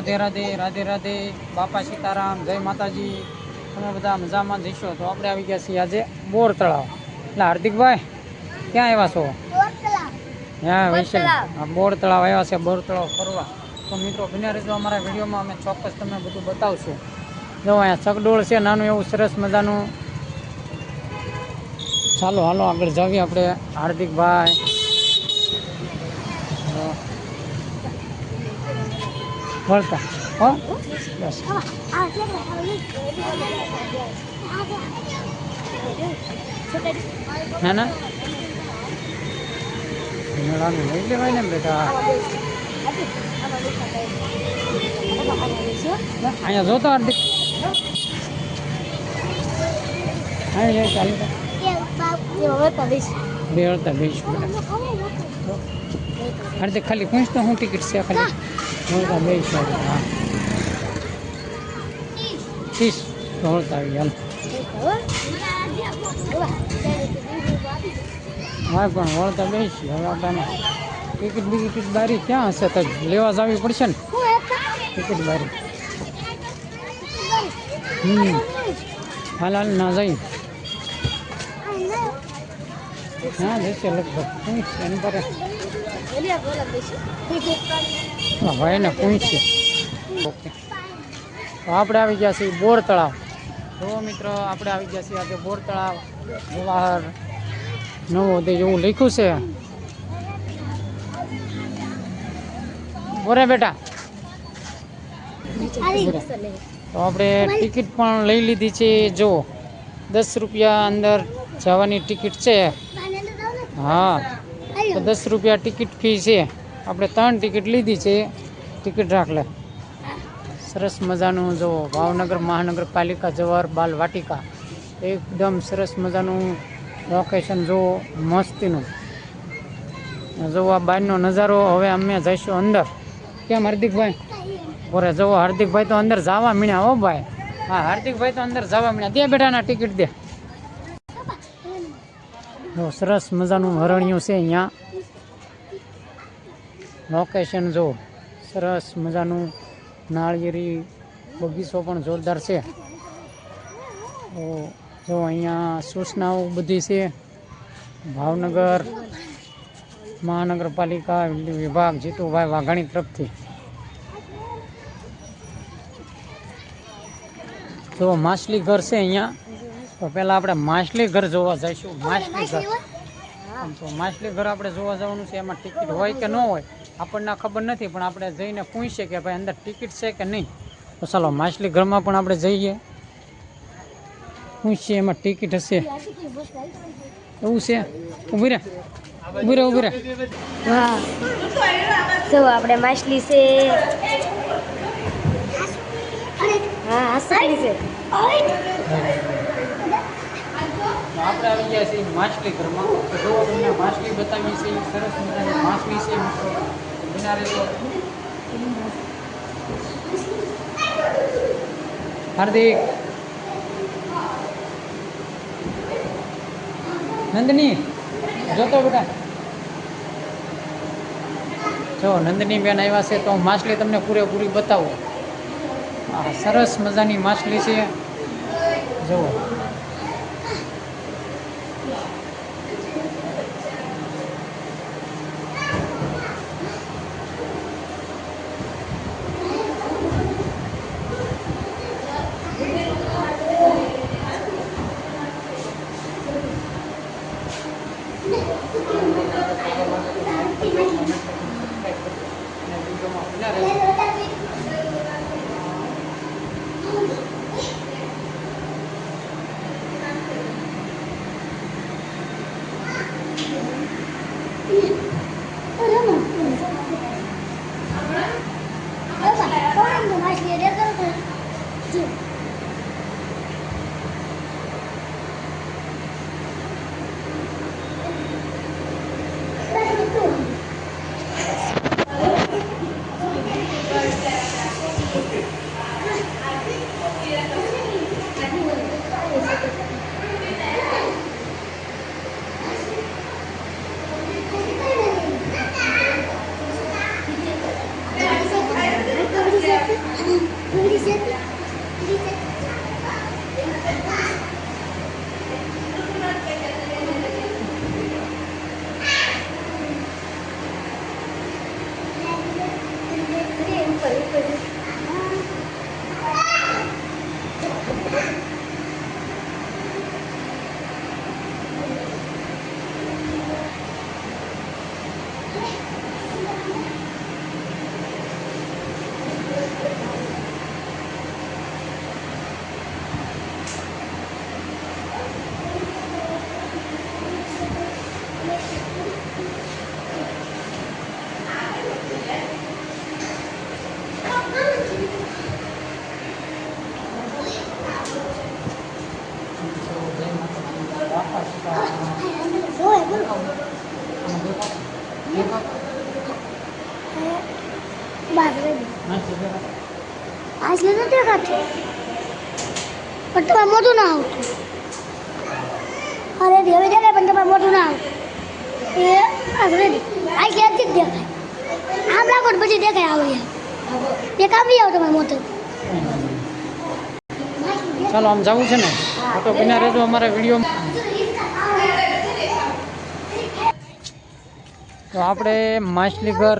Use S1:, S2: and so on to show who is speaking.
S1: રાધે રાધે રાધે રાધે બાપા સીતારામ જય માતાજી। તમે બધા મજામાં જઈશો તો આપણે આવી ગયા છીએ આજે બોર તળાવ। એટલે હાર્દિકભાઈ ક્યાં આવ્યા છો? હા વૈશાલ, બોર તળાવ આવ્યા છે, બોર તળાવ ફરવા। તો મિત્રો બન્યા રહેજો અમારા વિડીયોમાં, અમે ચોક્કસ તમને બધું બતાવશું। જો અહીંયા ચકડોળ છે નાનું એવું સરસ મજાનું। ચાલો હાલો આગળ જાવીએ આપણે। હાર્દિકભાઈ વળતા હો બસ ના ના મેળાનું લઈ લેવાય ને બેટા। અહીંયા જોતો હાર્દિક અહીંયા ચાલુ બે વળતા બેસ હાર્દિક ખાલી પૂછ તો શું ટિકિટ છે ખાલી વળતા બેસ। હા 30 વળતા આવી હાલ। હા પણ વળતા બેસી હવે આપણને ટિકિટ બિકિટ બારી ક્યાં હશે તો લેવા જવી પડશે ને ટિકિટ બારી। હાલ હાલ ના જઈ હા જશે લગભગ એની પર ભાઈ ને પૂછશે। ઓકે તો આપણે આવી ગયા છીએ બોર તળાવ। જો મિત્રો આપણે આવી ગયા છીએ આજે બોર તળાવ। જવાહર નવોદય એવું લખ્યું છે। બોરે બેટા તો આપણે ટિકિટ પણ લઈ લીધી છે। જો 10 રૂપિયા અંદર જવાની ટિકિટ છે। હા તો 10 રૂપિયા ટિકિટ ફી છે। આપણે 3 ટિકિટ લીધી છે। ટિકિટ રાખ લે। સરસ મજાનું જો ભાવનગર મહાનગરપાલિકા જવાહર બાલ વાટિકા એકદમ સરસ મજાનું લોકેશન જો મસ્તીનું। જો આ બહારનો નજારો। હવે અમે જઈશું અંદર। કેમ હાર્દિકભાઈ બોરે જવો હાર્દિકભાઈ તો અંદર જવા મીણ્યા હો ભાઈ। હા હાર્દિકભાઈ તો અંદર જવા મીણ્યા। દે બેટાના ટિકિટ દે। જો સરસ મજાનું હરણિયું છે અહીંયા લોકેશન જો સરસ મજાનું। નાળિયેરી બગીચો પણ જોરદાર છે। તો જો અહીંયા સૂચનાઓ બધી છે। ભાવનગર મહાનગરપાલિકા વિભાગ જીતુભાઈ વાઘાણી તરફથી। જો માછલી ઘર છે અહીંયા। તો પહેલાં આપણે માછલી ઘર જોવા જઈશું। માછલી ઘર તો માછલી ઘર આપણે જોવા જવાનું છે। એમાં ટિકિટ હોય કે ન હોય આપણને ખબર નથી, પણ આપણે જઈને પૂછીએ કે ભાઈ અંદર ટિકિટ છે કે નહીં। તો ચાલો માછલી ઘરમાં પણ આપણે જઈએ, પૂછીએ એમાં ટિકિટ હશે એવું છે। ઊભી રે ઊભી રે ઊભી રે।
S2: હા જો આપણે માછલી છે। હા હાસલી છે।
S1: આપણે આવી ગયા છીએ માછલી ઘરમાં। તો જો તમને માછલી બતાવી છે, સરસ મજાની માછલી છે મિત્રો। બના રહેજો। હાર્દિક નંદની જોતો બેટા જો નંદની બેન આવ્યા છે તો માછલી તમને પૂરેપૂરી બતાવો। આ સરસ મજાની માછલી છે જુઓ।
S3: માછલી તો દેખાતી પણ તમારે મોઢું ના આવતું. અરે હવે દેખાય પણ તમારે મોઢું ના આવતું. એ રેડી માછલી હજી જ દેખાય. આમ લાગો ને પછી દેખાય આવે એક આમ બી આવો તમારે મોઢું.
S1: ચાલો આમ જવું છે ને તો બિના રહેજો અમારા વિડીયો. તો આપણે માછલી ઘર